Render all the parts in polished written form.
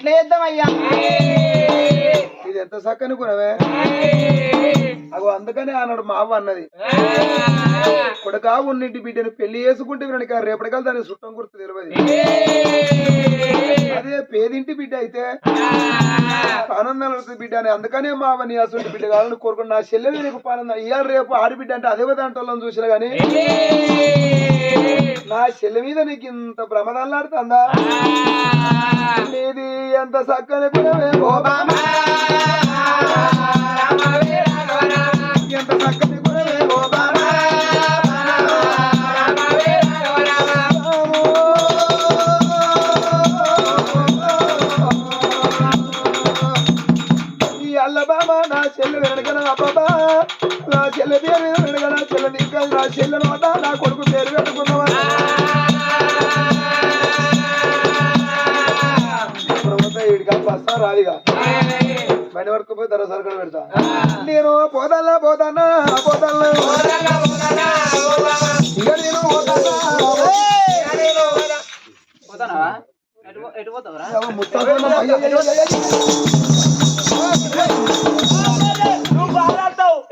ఎట్లా చేద్దామయ్యా ఇది ఎంత చక్కని గుణమే అగో అందుకనే అన్నాడు మా అవ్వ అన్నది కొడుకా ఉన్నింటి బిడ్డను పెళ్లి చేసుకుంటే వినక రేపటికాల దాని చుట్టం గుర్తు తెలియదు అదే పేదింటి బిడ్డ అయితే ఆనందం బిడ్డ అని అందుకనే మా అవ్వ నీ అసలు బిడ్డ కావాలని కోరుకుని నా చెల్లెలు నీకు పానంద ఇవాళ రేపు ఆడబిడ్డ అంటే అదే దాంట్లో చూసినా గానీ నా చెల్లె మీద నీకు ఇంత భ్రమదల్లాడుతుందా నీది ఎంత చక్కని గుణమే ఎంత చక్కని గుణమే ఈ అల్లబామ నా చెల్లె వెనకన అబ్బాబా నా చెల్లె పేరు మీద వెనకన చెల్లె ఇంకా నా చెల్లె నోట నా కొడుకు పేరు పెట్టుకున్నావా ఇడికి వస్తా రాదిగా బయట వరకు పోయి తర్వాత సరుకులు పెడతా నేను పోతానా పోతానా పోతాను ఇక నేను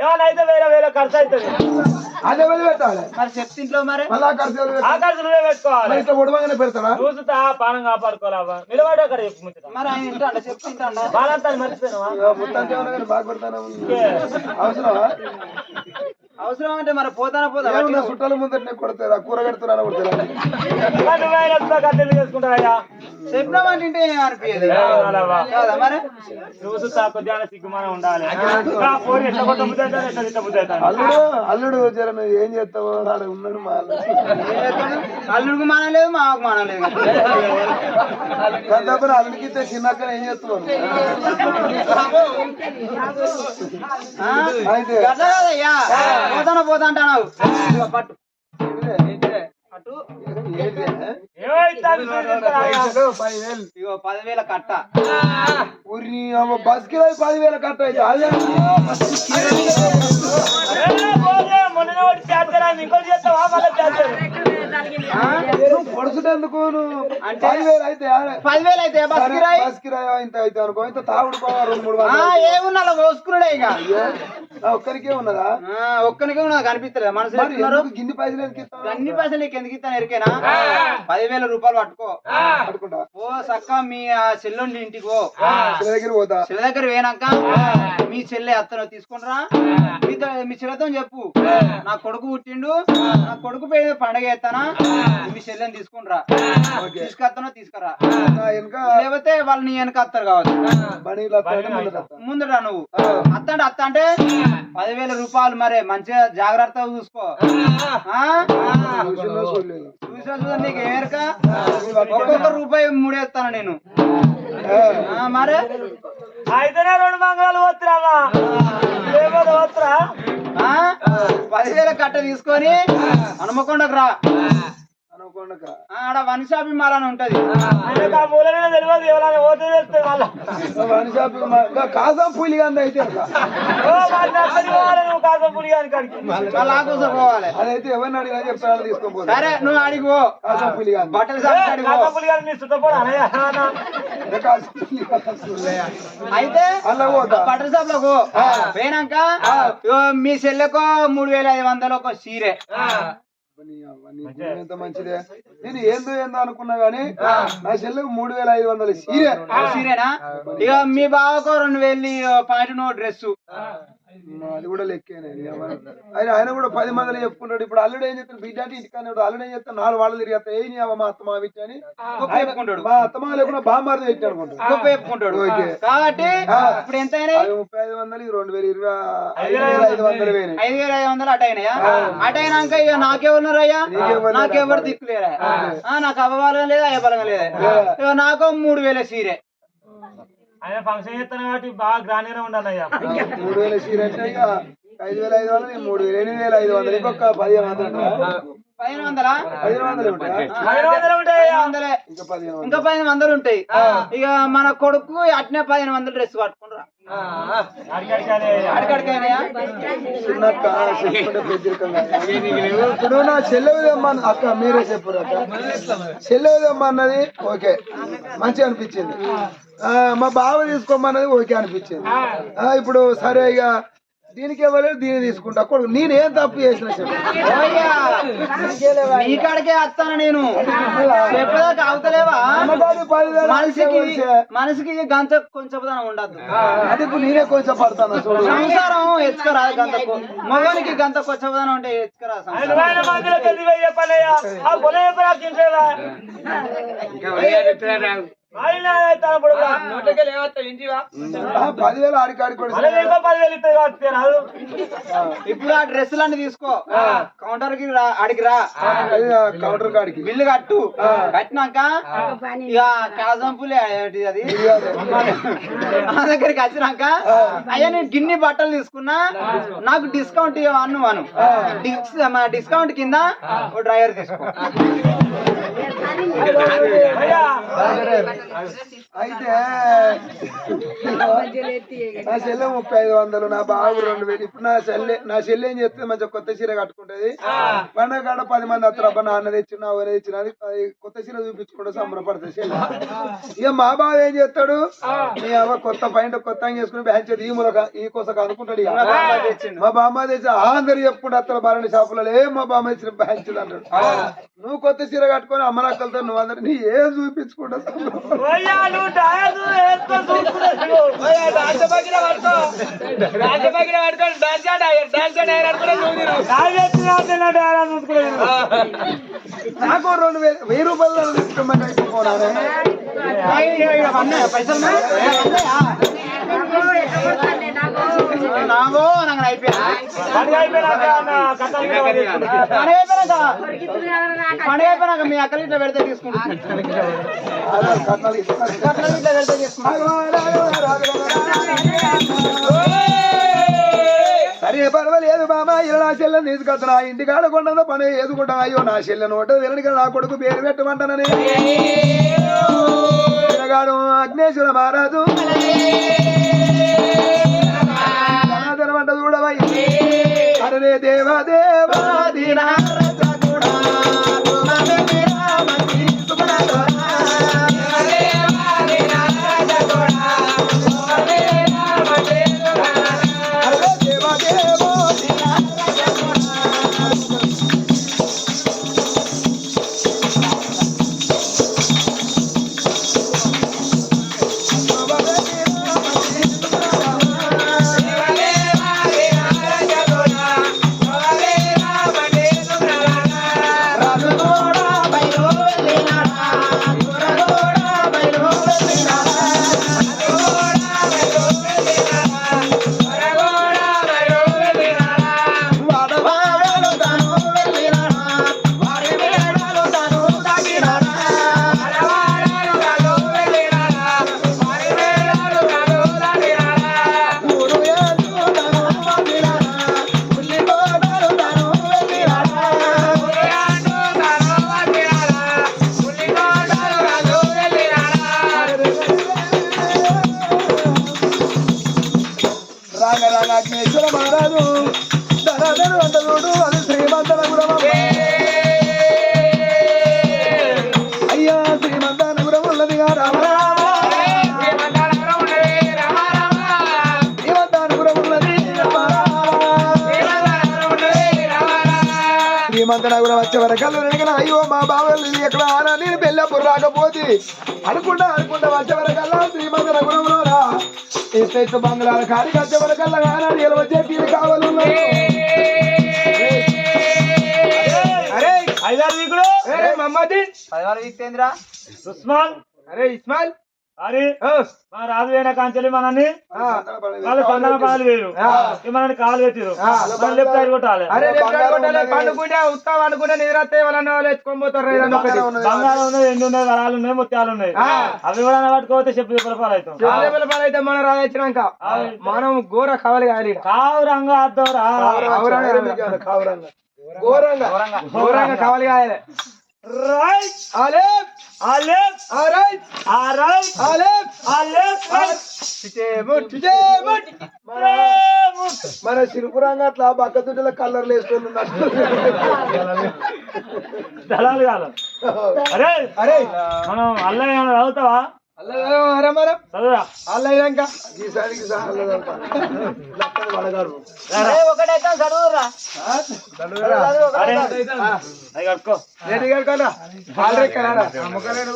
ఏమనైతే వేరే వేరే ఖర్చు అవుతుంది అదే వెళ్ళి పెట్టాలి మరి చెప్తింట్లో మరి మళ్ళా ఖర్చు ఆ ఖర్చు నువ్వే పెట్టుకోవాలి ఇట్లా ఉడవగానే పెడతాడా చూసుతా పానం కాపాడుకోవాలా నిలబడి అక్కడ చెప్పు మరి ఆయన ఇంటా చెప్తింటా బాలంతా మర్చిపోయినావా ముత్తాంటే ఉన్నా కానీ బాగా పెడతాను అవసరమా అవసరం అంటే మరి పోతానా పోతా చుట్టాల ముందర నేను కొడతారా కూర కడుతున్నా కొడతారా కట్టెలు చేసుకుంటావయ్యా చెప్పినామంటే అనిపించదు మరి చూసుతా కొద్దిగా సిగ్గుమానం ఉండాలి అల్లుడు జర నువ్వు ఏం చేస్తావో వాడు ఉన్నాడు మా అల్లుడికి మానం లేదు మాకు మానం లేదు పెద్దప్పుడు అల్లుడికి చిన్నక్కడ ఏం చేస్తున్నావు అయితే కదయ్యా పోతానా పోతా అంటావు పట్టు అటు ఇగో 10,000 కట్ట ఊరిని బస్ కి 10,000 కట్ట అయితే అదే పొడుచుటెందుకు అంటే 10,000 అయితే 10,000 అయితే బస్ కిరాయి ఇంత అయితే అనుకో ఇంత తాగుడు 2-3 ఏమున్నా ఏమోసుకున్నాడే ఇక ఒక్కరికే ఉన్నదా ఒక్కరికే ఉన్నది కనిపిస్తలేదు మనసు గిన్ని పైసలు అన్ని పైసలు నీకు ఎందుకు ఇస్తాను ఎరికేనా 10,000 రూపాయలు పట్టుకో ఓ సక్క మీ చెల్లుండి ఇంటికి పో దగ్గర పోతా చెల్లె దగ్గర పోయినాక మీ చెల్లె అత్తను తీసుకుంటారా మీ చెల్లెతో చెప్పు నా కొడుకు పుట్టిండు నా కొడుకు పేరు పండగ చేస్తానా మీ చెల్లెని తీసుకుంటారా తీసుకొస్తానో తీసుకురా లేకపోతే వాళ్ళు నీ వెనక అత్తారు కావచ్చు ముందరా నువ్వు అత్త అంటే 10,000 రూపాయలు మరే మంచిగా జాగ్రత్తగా చూసుకో చూసా నీకు ఏమరక ఒక్కొక్క రూపాయి మూడేస్తాను నేను మరే అయితేనే 2 మంగళాలు వస్తురావా లేకపోతే వస్తురా 10,000 కట్ట తీసుకొని హనుమకొండకు రా ఆడ వన్ షాపింగ్ మాల్ అని ఉంటది తెలియదు ఎవరైనా పోతే తెలుస్తుంది వన్ షాపింగ్ కాసం పులిగా అయితే నువ్వు కాసం పులిగాని కాడికి కోసం పోవాలి అదైతే ఎవరిని అడిగినా చెప్తాను తీసుకోపోతే సరే నువ్వు అడిగిపో కాసం పులిగా బట్టల షాప్ కాసం పులిగాని చుట్టపోడా అయితే బట్టల షాప్ లో పోయినాక మీ చెల్లెకో 3,500 ఒక చీరే ఎంత మంచిదే నేను ఏందో అనుకున్నా గానీ నా చెల్లెకు 3,500 సీరేనా ఇక మీ బావకో 2,000 పాయింట్ డ్రెస్ అది కూడా లెక్కేనే ఆయన కూడా 10 మందిలో చెప్పుకుంటాడు ఇప్పుడు అల్లుడు ఏం చెప్తాడు బిడ్డ అంటే ఇంటికానే అల్లుడు ఏం చెప్తాను 4 వాళ్ళు తిరిగి ఏ మా అత్తమా విట్టి అని చెప్పుకుంటాడు మా అత్తమా లేకుండా బామ్మారి పెట్టి అనుకుంటాడు గొప్ప చెప్పుకుంటాడు కాబట్టి ఇప్పుడు ఎంత 3,500 2,000 5,500 అటు అయినాయా అటు అయినాక ఇక నాకెవరు అయ్యా నాకెవరు దిక్కులేరా నాకు అవ్వబలం లేదా అయ్యబలం లేదా ఇక నాకు 3,000 సీరే ఆయన ఫంక్షన్ చేస్తాను కాబట్టి బాగా గ్రాండ్గానే ఉండాలి అయ్యా 3,000 సీర అంటే ఇక 5,500 3,000 8,500 ఇంకొక 15 1500 1500 ఉంటాయా? 500 ఉంటాయి. 1500 ఇంకా 1500. ఇంకా 1500 ఉంటాయి. ఇక మన కొడుకు అట్నే 1500 డ్రెస్ పట్టుకుంటారా అడిగడికైనా చిన్నక్క చెప్పుకుంటే పెద్దరికంగా. ఇప్పుడు నా చెల్లెదమ్మా అక్క మీరే చెప్పారు అక్క. చెల్లెదమ్మా అన్నది ఓకే మంచిగా అనిపించింది. మా బావ తీసుకోమన్నది ఓకే అనిపించింది. ఇప్పుడు సరే ఇక దీనికి ఇవ్వలేదు దీన్ని తీసుకుంటా కొడుకు నేనేం తప్పు చేసిన చెప్పు. నీ కాడికే వస్తాను నేను చెప్పేదాకా అవుతలేవా? అమ్మగారు 10,000 మనసుకి గంత కొంచెం ఉండద్దు. అది ఇప్పుడు నేనే కొంచెం పడతాను చూడు. సంసారం ఎచ్చుకరా గంత మగవానికి గంత కొంచెం ఉంటే ఎచ్చుకరా ఆ 10,000 ఆడికాడికి కూడా ఇప్పుడు ఆ డ్రెస్సులన్నీ తీసుకో కౌంటర్ కి అడిగి రా కౌంటర్ కాడికి బిల్లు కట్టు కట్టినాక ఇక కాజంపులే అది నా దగ్గరికి వచ్చినాక అయ్యా నేను గిన్ని బట్టలు తీసుకున్నా నాకు డిస్కౌంట్ ఇవ్వను అను డిస్కౌంట్ కింద ఓ డ్రైవర్ తీసుకో. అయితే నా చెల్లె 3500 నా బాబు 2000. ఇప్పుడు నా చెల్లె ఏం చేస్తుంది మంచిగా కొత్త చీర కట్టుకుంటది. పండగ కాడ 10 మంది అత్తరబ్బా నాన్న తెచ్చిన ఎవరు తెచ్చిన కొత్త చీర చూపించుకుంటూ సంబరపడుతుంది చెల్లె. ఇక మా బావ ఏం చేస్తాడు నీ అవ్వ కొత్త పైన కొత్త చేసుకుని బ్యాంక్ ఈ మూలక ఈ కోసం అనుకుంటాడు. మా బామ్మ తెచ్చి అందరు చెప్పుకుంటే అత్తల బాలని షాపులలో మా బామ్మ తెచ్చిన బ్యాంక్ అంటాడు. నువ్వు కొత్త చీర కట్టుకొని అమ్మనక్కలతో నువ్వు అందరు నీ ఏం చూపించుకుంటా నాకు 2,000 రూపాయలు తీసుకోమని అయిపోనానే. నాగో నాకు పండుగ అయిపోయినాక మీ అక్కలు ఇట్లా పెడితే తీసుకుంటాను. ఇట్లా పెడితే సరే పర్వాలేదు బాబా ఇలా నా చెల్లెని తీసుకొస్తున్నా ఇంటికాడ కొండ పని ఏదుకుంటా. అయ్యో నా చెల్లె నోట వెనక నా కొడుకు పేరు పెట్టమంటానని గాడు అగ్నేశ్వర మహారాజు ధనవంట చూడవై అరే దేవా దేవా దీనా అగ్నేశ్వర మహారాజు ధనధను వంట చూడు అది శ్రీమంతనపురం. అయ్యా శ్రీమంతనపురం ఉన్నదిగా శ్రీమంతనపురం ఉన్నది. శ్రీమంతనపురం వచ్చే వరకల్లా అడిగిన అయ్యో మా బావలు ఎక్కడ ఆనా నేను పెళ్ళప్పుడు రాకపోతే అనుకుంటా వచ్చే వరకల్లా శ్రీమంతనపురంలో ఎత్తు బంగ్లాల కాడికి వచ్చే వరకల్లా ఆనాడు ఎలా వచ్చే తీరు కావాలి. అరే 5,000 వీకులు మమ్మది 10,000 వీక్తేంద్రా ఉస్మాన్. అరే ఇస్మాయిల్ అరే మా రాజు వేణ కాంచెలి మనని వాళ్ళు సందన పదాలు వేరు మనని కాలు పెట్టిరు లెఫ్ట్ సైడ్ కొట్టాలి. పండుకుంటే ఉత్తాం అనుకుంటే నిద్రస్తే వాళ్ళని వాళ్ళు ఎత్తుకొని పోతారు. బంగారం ఉన్నాయి ఎండు ఉన్నాయి వరాలు ఉన్నాయి ముత్యాలు ఉన్నాయి అవి కూడా పట్టుకోతే చెప్పు పాలు అయితే మనం రాసినాక మనం ఘోర కవలి కాదు కావురంగా అద్దోరా ఘోరంగా ఘోరంగా కావాలి కాయాలి రైట్ ఆలేప్ ఆలెఫ్ ఆరైట్ ఆరైట్ ఆలేప్ ఆలెఫ్ చిచేముట్ మన సిరుపురంగా అట్లా పక్క దుడ్డల కలర్లు వేసుకొని దళాలు కాదు అరే అరే మనం అల్లం ఏమైనా చదువుతావా చదువురా అల్లయ్యాక ఈసారికి వడగాడు ఒకటైతే చదువురా అరే అది కట్టుకో రెడీ కనుకోరా ఆల్రెడీ కలరా అమ్మకలేడు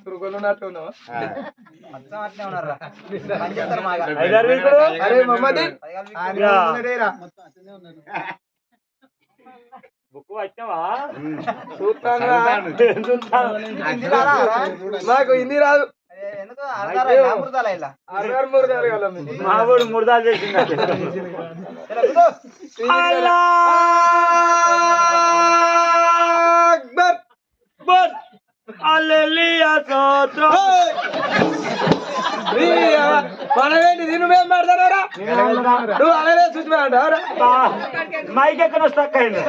తురుకొన్నట్టు ఉన్నావా అట్లే ఉన్నారా ఐదారు వీకుడు అరే మమ్మది బుక్ వచ్చావా నాకు హిందీ రాదు ఎందుకు మా ఊడు ముడదాలు చేసింది అక్బర్ బట్ హల్లెలూయా స్తోత్రం మనమేంటి నువ్వేం మాట్లాడారా నువ్వు అలానే చూసిపోయాడు మైక్ ఎక్కడ స్టక్ అయింది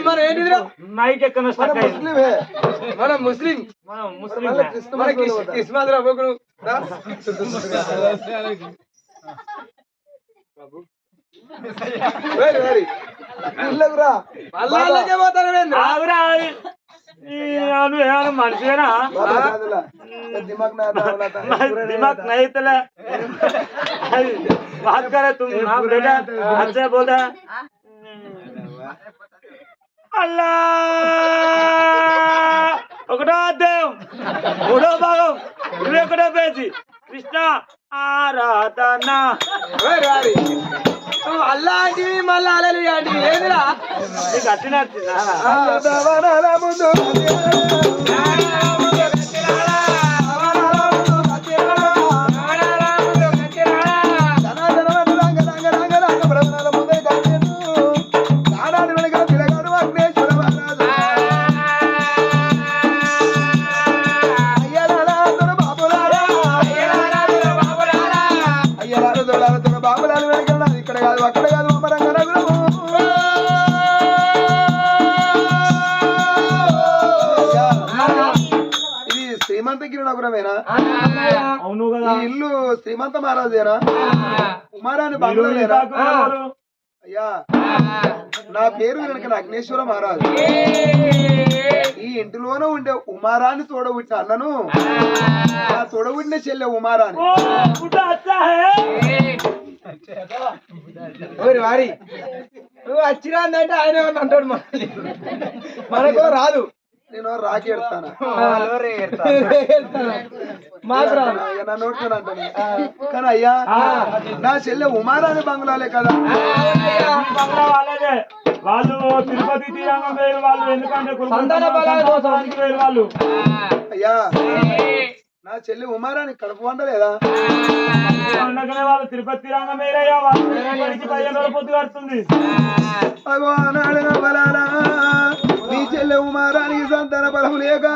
మన ఏంటిదిరా మైక్ ఎక్కడ స్టక్ అయింది ముస్లిమే మనం ముస్లిం మనం ముస్లిం మనకి ఇస్మాల్ రా బొగుడు ఇల్లకురా అల్లాకే పోతాను ఆగురా నువ్వేమన్నా మనిషివేనా दिमाग नहीं तला बात करे तुम ना बेटा अच्छा बोला अल्लाह ఒకటో అధ్యాయం మూడో భాగం 21వ పేజీ కృష్ణ ఆరాధన అల్లా అంటే మళ్ళా అలలి అంటే ఏదిరా నీకు అట్టినట్టినా ఇక్కడ కాదు అక్కడ కాదు ఇది శ్రీమంతగిరి నగరమేనా అవును కదా ఈ ఇల్లు శ్రీమంత మహారాజేనా కుమారాన్ని బంగ్లాలేనా అయ్యా నా పేరు వెనక అగ్నేశ్వర మహారాజు ఈ ఇంటిలోనే ఉండే ఉమారాన్ని తోడబుట్టిన అన్నను నా తోడబుట్టిన చెల్లె ఉమారాన్ని వారి నువ్వు వచ్చిరా అంటే ఆయన ఏమన్నా అంటాడు మనకు రాదు నేను రాకి ఎడతాను నా నోట్లో అంటాను కానీ అయ్యా నా చెల్లె ఉమారాని బంగ్లాలే కదా వాళ్ళు తిరుపతి తీరంగం వేరు వాళ్ళు ఎందుకంటే వేరు వాళ్ళు అయ్యా నా చెల్లి ఉమారాని కడుపు వండలేదా పండగనే వాళ్ళు తిరుపతి తీరంగం వేరయ్యా వాళ్ళు 15 రోజుల పొద్దు కడుతుంది నీ చెల్లె ఉమారానికి సంతాన బలం లేక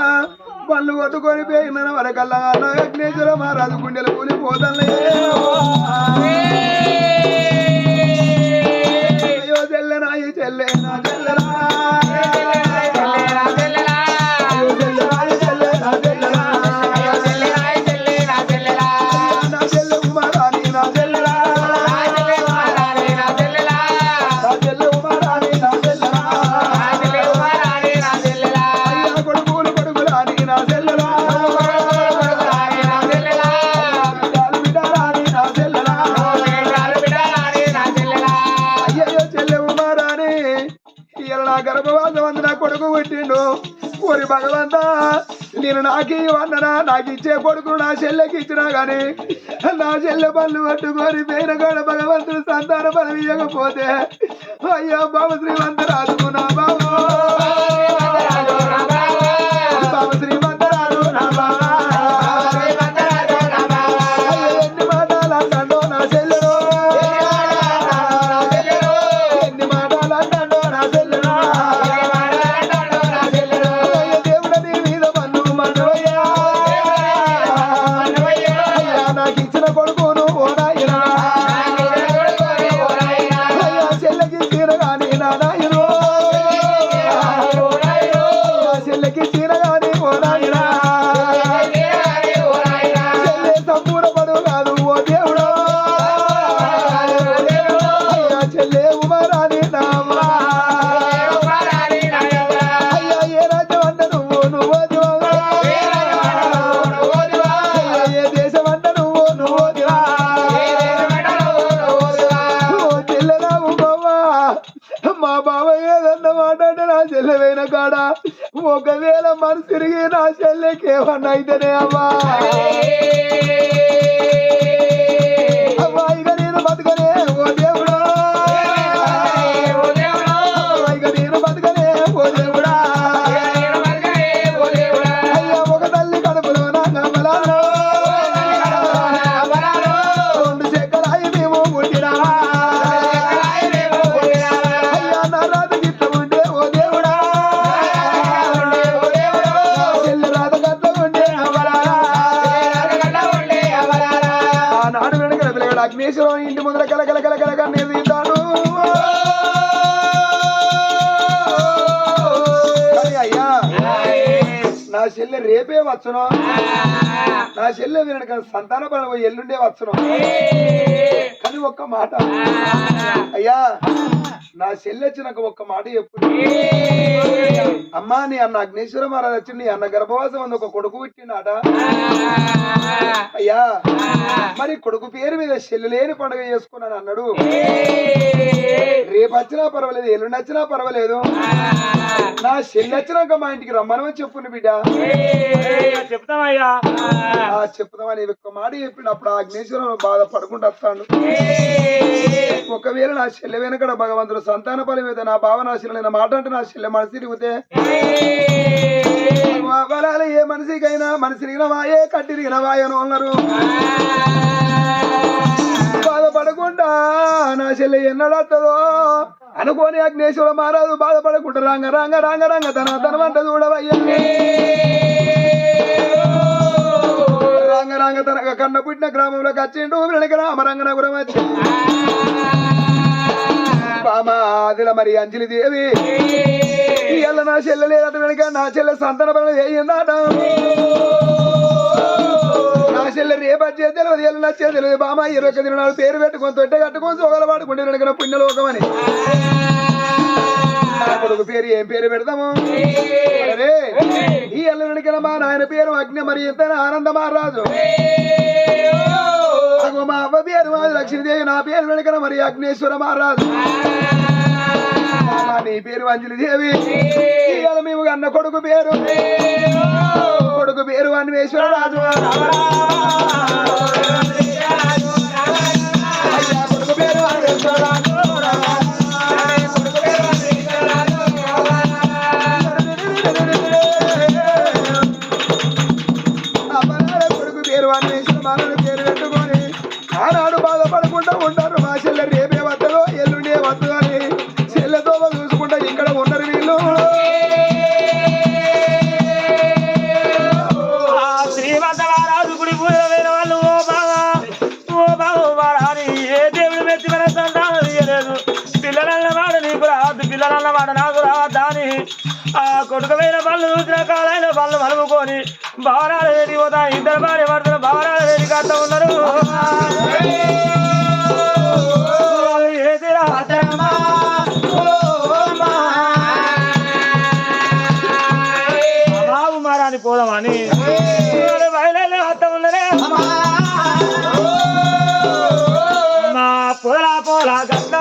పళ్ళు కొట్టుకొని పోయిన వరకల్లా అగ్నేశ్వర మహారాజు గుండెలు కూలిపోతాను అయ్యో చెల్లెనా ఈ చెల్లె నా చెల్లెనా గర్భవాసం అందు నా కొడుకు పుట్టిండు ఓరి భగవంతా నేను నాకు అన్ననా నాకు ఇచ్చే కొడుకు నా చెల్లెకి ఇచ్చినా గాని నా చెల్లె పళ్ళు పట్టుకొని పేరు కూడా భగవంతుడు సంతాన బలం ఇవ్వకపోతే అయ్యా బాబు శ్రీమంతరాజు నా బాబు బాబు శ్రీమంతరాజు నా బాబా ఎన్ని మాటలు అంటాడో నా చెల్లెడు ఎన్ని మాటలు అంటాడో నా చెల్లెడు నాకు ఇచ్చిన కొడుకును ఓ నాయనా చెల్లెకేమన్నా అయితేనే అమ్మా అమ్మా ఇక నేను బతకనే ఓ దేవుడా ఇక నేను బతకనే ఓ దేవుడా అయ్యా ఒక తల్లి కడుపులో నా బలాలో రెండు చెక్కరాయి మేము పుట్టినామా అయ్యా నా రాత గిట్ల ఉండే ఓ దేవుడా చెల్లి రాత గట్ల ఉండే ఆనాడు వెనక పిల్లగాడు అగ్నేశ్వరం ఇంటి ముందర కలకల కలకల కన్నీరు తీస్తాను కానీ అయ్యా నా చెల్లె రేపే వచ్చును నా చెల్లె వెనక సంతాన పని ఎల్లుండే వచ్చును కానీ ఒక్క మాట అయ్యా నా చెల్లె వచ్చినాక ఒక్క మాట చెప్పు అమ్మా నీ అన్న అగ్నేశ్వర మహారాజ్ వచ్చి నీ అన్న గర్భవాసం ఉంది ఒక కొడుకు పుట్టినాట అయ్యా మరి కొడుకు పేరు మీద చెల్లు లేని పండుగ చేసుకున్నాను అన్నాడు రేపు వచ్చినా పర్వాలేదు ఎల్లుండి వచ్చినా పర్వాలేదు నా చెల్లి వచ్చినాక మా ఇంటికి రమ్మనమని చెప్పును బిడ్డ చెప్తామయ్యా చెప్తామని ఒక్క మాట చెప్పినప్పుడు ఆ అగ్నేశ్వరం బాధపడుకుంటూ వస్తాడు ఒకవేళ నా చెల్లె వెనకడ భగవంతుడు సంతాన ఫలం మీద నా భావ నాశనం మాట అంటే నా చెల్లె మనసు తిరిగితే బలాలు ఏ మనిషికైనా మనిషిరిగిన వాయే కట్టిరిగిన వాయను అన్నారు బాధపడకుండా నా చెల్లె ఎన్నడత్తదో అనుకోని అగ్నేశ్వర మహారాజు బాధపడకుండా రంగ రంగ రంగ రంగ తన వంట చూడవయ్యా రంగ రంగ తన కన్న పుట్టిన గ్రామంలోకి వచ్చిండు వెనక రామరంగనగురం వచ్చి బామాదిల మరి అంజలి దేవి ఇవాళ నా చెల్లె లేదట వెనక నా చెల్లె సంతాన పనులు చేయిందట నా చెల్లె రేపచ్చే తెలియదు ఎల్లు నచ్చే తెలియదు బామ 21 దినాలు పేరు పెట్టుకొని తొట్టె కట్టుకొని సోగల పాడుకుంటే వెనక పుణ్యలోకం అని నా కొడుకు పేరు ఏం పేరు పెడతాము ఈ ఎల్ల వెనక మా నాయన పేరు అగ్ని మరి ఇంత ఆనంద మహారాజు మా అవ్వ పేరు లక్ష్మీదేవి నా పేరు వెనక మరి అగ్నేశ్వర మహారాజు నీ పేరు అంజలి దేవి ఇవాళ మేము అన్న కొడుకు పేరు అన్వేశ్వర రాజు కొడుకు పేరు అన్వేశ్వర రాజు కొడుకు పేరు అన్వేశ్వర మానవుడు పేరు పెట్టుకొని ఆనాడు బాధపడకుండా ఉంటారు మా చెల్లె రేపే వద్దలో ఎల్లుండే వద్దు అని చెల్లెతో చూసుకుంటా ఇక్కడ ఉన్నారు వీళ్ళు శ్రీమంతరాజు గుడి పూజ వేరే వాళ్ళు ఓ బాబా ఏ దేవుడు మెచ్చి మన సంతానం ఇయ్యలేదు పిల్లలన్న వాడు నీకు రాదు పిల్లలన్న వాడు నాకు రావద్దా అని ఆ కొడుకు వేరే పళ్ళు చూసిన కాలైన పళ్ళు మలుముకొని భవనాలు వేడి పోతా ఇద్దరు భార్య పడుతున్న భవనాలు వేడి కట్ట ఉన్నారు ఏదిరా బాబు మారాని పోదామని బయలు అత్త ఉన్నదే మా పోలా గట్ల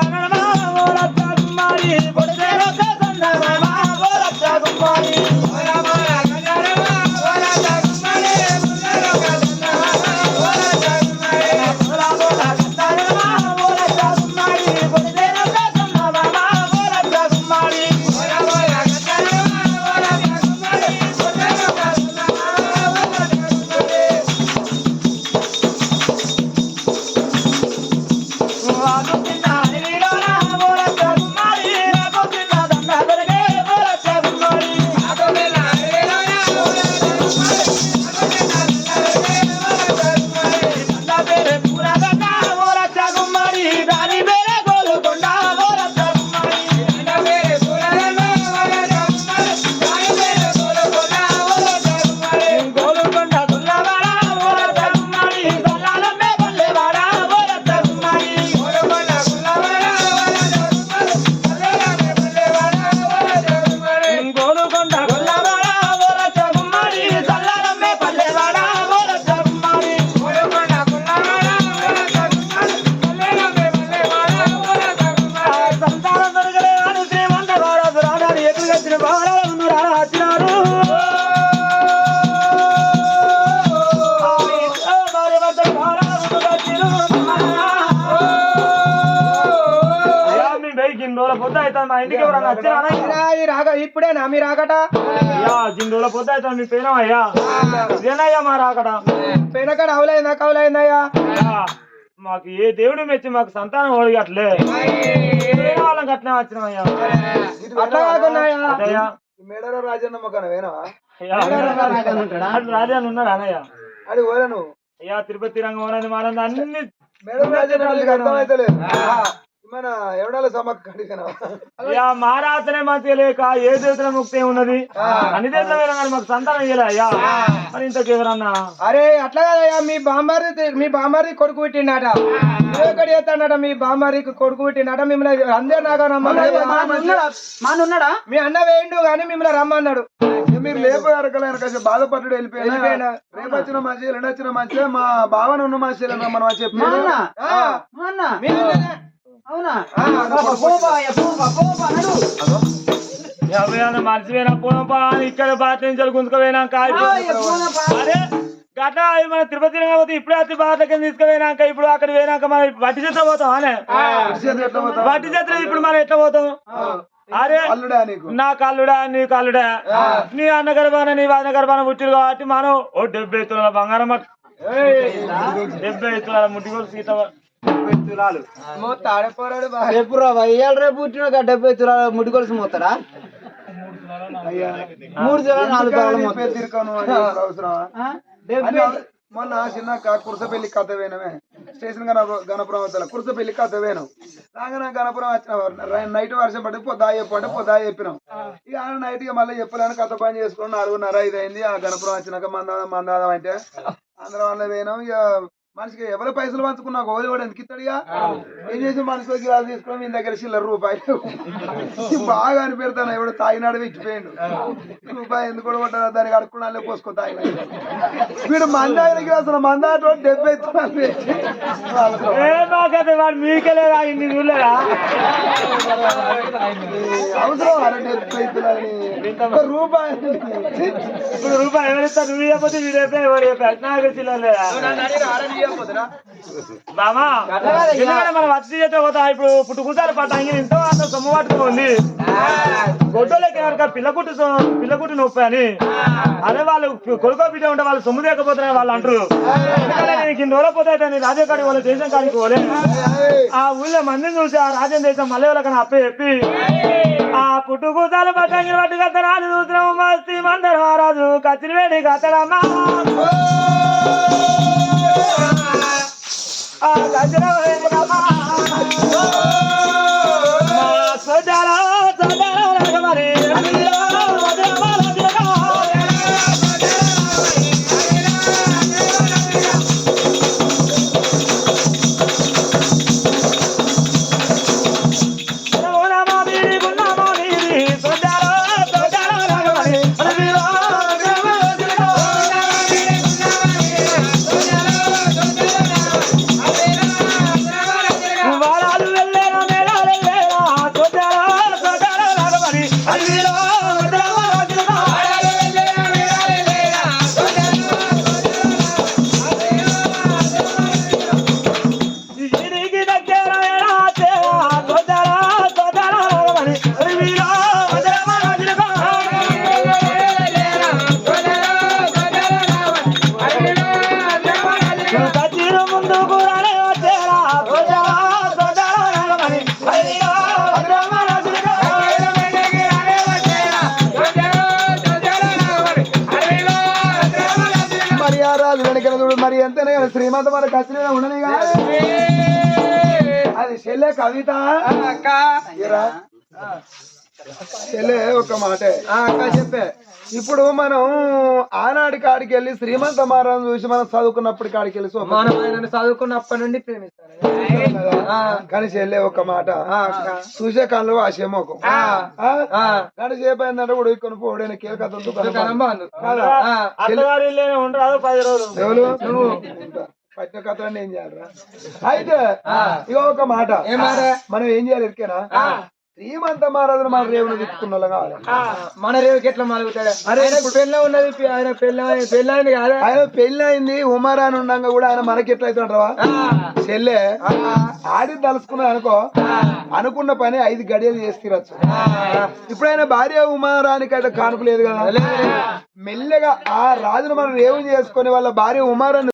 మా ఇంటికి ఎవరన్నా వచ్చారా ఇప్పుడేనా మీ రాకట అయ్యా జిందుల పొద్దు అయితే మీ పోయినాం అయ్యా ఇదేనయ్యా మా రాకట పెనకడ అవలైందయ్యా మాకు ఏ దేవుడు మెచ్చి మాకు సంతానం ఒడిగట్లే వాళ్ళం కట్టినా వచ్చినాం అయ్యా అట్లా కాకున్నాయా అయ్యా మేడర రాజన్న మొక్కన వేనవా రాజా ఉన్నాడు అన్నయ్య అది ఓలను అయ్యా తిరుపతి రంగం ఉన్నది మానంది అన్ని మేడర రాజన్న అర్థమైతలేదు మన ఎవడాల సమక్క అడిగినా అయ్యా మా రాతనే మంచిగా లేక ఏ దేవతల ముక్తి ఉన్నది అన్ని దేవతల కానీ మాకు సంతానం ఇయ్యలే అయ్యా మరి ఇంతకెవరన్నా అరే అట్లా కదయ్యా మీ బామ్మారి కొడుకు పెట్టిండట ఎక్కడ చేస్తాడట మీ బామ్మారికి కొడుకు పెట్టిండట మిమ్మల్ని అందరూ నాగా ఉన్నాడా మీ అన్న వేయండు కానీ మిమ్మల్ని రమ్మన్నాడు మీరు లేకపోయారు కొంచెం బాధపడ్డాడు వెళ్ళిపోయినా రేపు వచ్చిన మంచి రెండు వచ్చిన మంచిగా మా భావన ఉన్న మంచి మనం చెప్పి అవునా మర్చిపోయినా పోనపా ఇక్కడ బాధ నుంచి గుంజుకుపోయినాక అరే గట్ట మన తిరుపతి రంగం పోతే ఇప్పుడే వచ్చి బాధ తీసుకుపోయినాక ఇప్పుడు అక్కడ పోయినాక మనం వట్టి చేతిలో పోతాం అనే వట్టి చేతిలో ఇప్పుడు మనం ఎట్లా పోతాం అరే నా కల్లుడా నీ కల్లుడా నీ అన్న గర్భాన నీ అన్న గర్భాన పుట్టిరు కాబట్టి మనం ఓ 70 తులాల బంగారం 70 తులాల ముట్టిగోలు సీత 70 తులాలు రేపు ఇవాళ రేపు పుట్టిన 70 తులాలు ముడి కొలుసు మోతారా 3 తులాలు 4 తులాలు మొన్న చిన్న కుర్సపల్లి కథ వేనమే స్టేషన్ గణపురం కుర్సపల్లి కథ వేను రాగానే గణపురం వచ్చిన నైట్ వర్షం పడి పొద్దా చెప్పినాం ఇక నైట్ గా మళ్ళీ చెప్పలేని కథ పని చేసుకుని 4:30 5 అయింది ఆ గణపురం వచ్చినాక మందాదం అంటే అందరం వల్ల పోయినాం ఇక మనిషికి ఎవరు పైసలు పంచుకున్నా గోలి కూడా ఎందుకు ఇస్తాడుగా ఏం చేసి మనిషికి గ్లాస్ తీసుకుని మీ దగ్గర చిల్లర రూపాయలు బాగా అనిపెడతాను ఎవడు తాగినాడు ఇచ్చిపోయాడు రూపాయి ఎందుకు కూడా కొట్టారు దానికి అడుక్కున్నా పోసుకో తాగినాడు వీడు మందాగిన గ్లాసులు మందాట 70 తులాలు మీకెళ్ళేదా ఇన్ని చూడలేదా అవసరం 70 తులాలు రూపాయి ఇప్పుడు రూపాయి ఎవరిస్తారు నువ్వు ఇవ్వకపోతే వీడైతే ఎవరు నాకు చిల్లలేదా బామా మనం వచ్చి చేస్తే పోతా ఇప్పుడు పుట్టుకుంటారు పట్ట ఎంతో అంత సొమ్ము పట్టుకుంది గొడ్డోళ్ళకి కనుక పిల్లకుట్టు నొప్పి అని అదే వాళ్ళు కొడుకో బిడ్డ ఉంటే వాళ్ళు సొమ్ము లేకపోతున్నారని వాళ్ళు అంటారు ఎందుకంటే నేను కింద పోతే రాజే కాడికి వాళ్ళ దేశం కాడికి పోలే ఆ ఊళ్ళో మందిని చూసి ఆ రాజ్యం దేశం మళ్ళీ వాళ్ళకన్నా అప్ప చెప్పి ఆ పుట్టుకూతాలు పట్టంగి పట్టు కత్తరాలు చూసినాము మస్తి మందర మహారాజు కచ్చిరివేడి కత్తడమ్మా మరి ఎంతనే శ్రీమంత మన ఖర్చు ఉండని అది చెల్లె కవిత చెల్లె ఒక మాట చెప్పే ఇప్పుడు మనం ఆనాడి కాడికి వెళ్ళి శ్రీమంత మహారాజు చూసి మనం చదువుకున్నప్పటి కాడికి వెళ్ళి చదువుకున్నప్పటి నుండి ప్రేమిస్తాను కానీ చెల్లె ఒక మాట చూసే కళ్ళు ఆశయమోకం కానీ సేపు అయిందంటే కూడా ఇక్కడ పోడైన కేకత ఎవరు పట్టిన కథలన్నీ ఏం చేయాలరా అయితే ఇక ఒక మాట మనం ఏం చేయాలి ఎరికేనా శ్రీమంత మహారాజును మన రేవును తిప్పుకున్న వాళ్ళు కావాలి. మన రేవుకి ఎట్లా మలుగుతాడు? అరే పెళ్ళ ఉన్నది, ఆయన పెళ్ళైంది కాదా? ఆయన పెళ్లి అయింది ఉమారాని ఉండగా కూడా ఆయన మనకి ఎట్లయితుంటావా చెల్లె ఆడి తలుసుకున్నది అనుకో, అనుకున్న పని 5 గడియలు చేసి తీరచ్చు. ఇప్పుడు ఆయన భార్య ఉమారానికి అయితే కానుక లేదు కదా, మెల్లగా ఆ రాజును మనం రేవు చేసుకుని వాళ్ళ భార్య ఉమారాన్ని